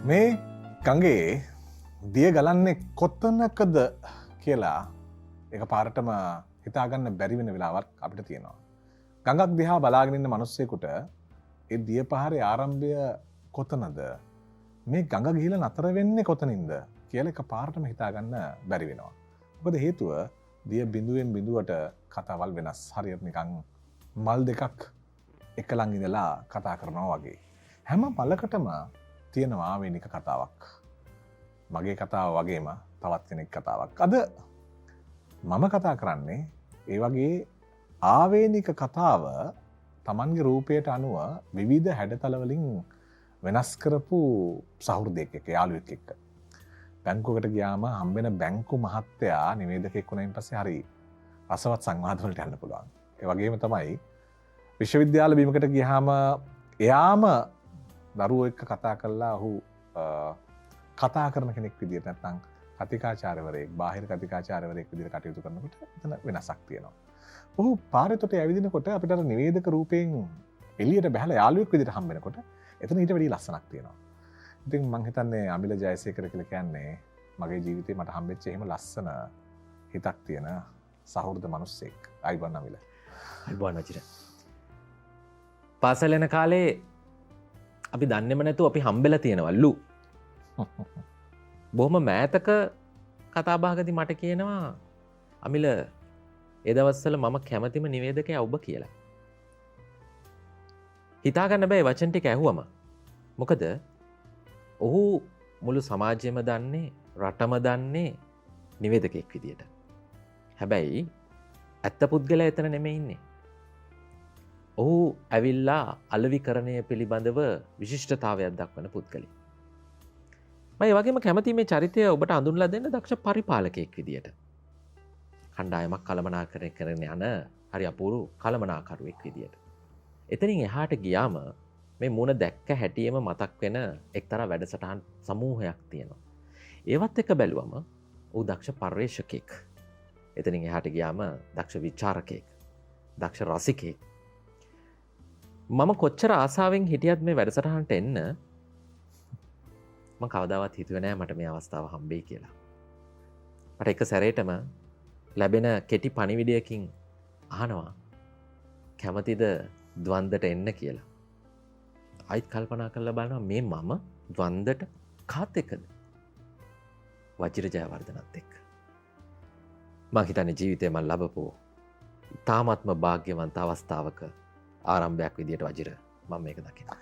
මේ ගඟේ දිය ගලන්නේ කොත්තනකද කියලා එක පාරටම හිතාගන්න බැරිවෙන වෙලාවක් අපිට තියෙනවා. ගඟක් දිහා බලාගෙනන්න මනුස්සයකුට ඒ දිය පහරේ ආරම්භය කොතනද මේ ගඟ ගිහිල නතර වෙන්නේ කොතනින්ද කියල එක පාරටම හිතාගන්න බැරි වෙනවා. මොකද හේතුව දිය බිඳුවෙන් බිඳුවට කතාවල් වෙනස් හරියට නිකං මල් දෙකක් එකලං ඉඳලා කතා කරනවා වගේ. හැම පලකටම තියෙනවා ආවේනික කතාවක්. මගේ කතාව වගේම තවත් කෙනෙක් කතාවක්. අද මම කතා කරන්නේ ඒ වගේ ආවේනික කතාව තමන්ගේ රූපයට අනුව විවිධ හැඩතලවලින් වෙනස් කරපු සහෘදයෙක් එක යාළුවෙක් එක්ක. බැංකුවකට ගියාම හම්බෙන බැංකු මහත්තයා නිවේදකෙක් වුණයින් පස්සේ හරි රසවත් සංවාදවලට යන්න පුළුවන්. ඒ වගේම තමයි විශ්වවිද්‍යාල බිමකට ගියාම එයාම දරුවෝ එක්ක කතා කරලා ඔහු කතා කරන කෙනෙක් විදිහට නැත්නම් කතිකාචාර්යවරයෙක් බාහිර කතිකාචාර්යවරයෙක් විදිහට කටයුතු කරනකොට එතන වෙනසක් තියෙනවා. ඔහු පාරේ තොට ඇවිදිනකොට අපිට අර නිවේදක රූපයෙන් එළියට බහලා යාළුවෙක් විදිහට හම්බ වෙනකොට එතන ඊට වැඩි ලස්සනක් තියෙනවා. ඉතින් මං හිතන්නේ අමිල ජයසේකර කියලා කියන්නේ මගේ ජීවිතේ මට හම්බෙච්ච එහෙම ලස්සන හිතක් තියෙන සහෘද මිනිස්සෙක්. අයිබෝන් අමිල. අයිබෝන් අචිර. පාසල් යන කාලේ අපි දන්නෙම නැතුව අපි හම්බෙලා තියෙනවලු. බොහොම මෑතක කතාබහකදී මට කියනවා අමිල ඒ දවස්වල මම කැමතිම නිවේදකයා ඔබ කියලා. හිතාගන්න බෑ වචන ටික ඇහුවම. මොකද ඔහු මුළු සමාජයම දන්නේ රටම දන්නේ නිවේදකෙක් විදියට. හැබැයි ඇත්ත පුද්ගලයා එතන නෙමෙයි ඉන්නේ. ඔහු ඇවිල්ලා අලෙවිකරණය පිළිබඳව විශිෂ්ටතාවයක් දක්වන පුද්ගලෙක්. මම වගේම කැමති මේ චරිතය ඔබට අඳුන්ලා දෙන්න දක්ෂ පරිපාලකයෙක් විදියට. කණ්ඩායමක් කළමනාකරණය කරන යන හරි අපූරු කළමනාකරුවෙක් විදියට. එතනින් එහාට ගියාම මේ මුණ දැක්ක හැටියෙම මතක් වෙන එක්තරා වැඩසටහන් සමූහයක් තියෙනවා. ඒවත් එක බැලුවම ඌ දක්ෂ පර්යේෂකෙක්. එතනින් එහාට ගියාම දක්ෂ විචාරකයෙක්. දක්ෂ රසිකයෙක්. මම කොච්චර ආසාවෙන් හිටියත් මේ වැඩසටහනට එන්න මම කවදාවත් හිතුවේ නෑ මට මේ අවස්ථාව හම්බෙයි කියලා. මට එක සැරේටම ලැබෙන කෙටි පණිවිඩයකින් අහනවා කැමතිද ද්වන්දට එන්න කියලා. ආයිත් කල්පනා කරලා බලනවා මේ මම ද්වන්දට කාත් එක්කද? වජිර ජයවර්ධනත් එක්ක. මම හිතන්නේ ජීවිතේ මම ලැබපු තාමත්ම වාග්යවන්ත අවස්ථාවක ආරම්භයක් විදියට වජිර මම මේක දකිනවා.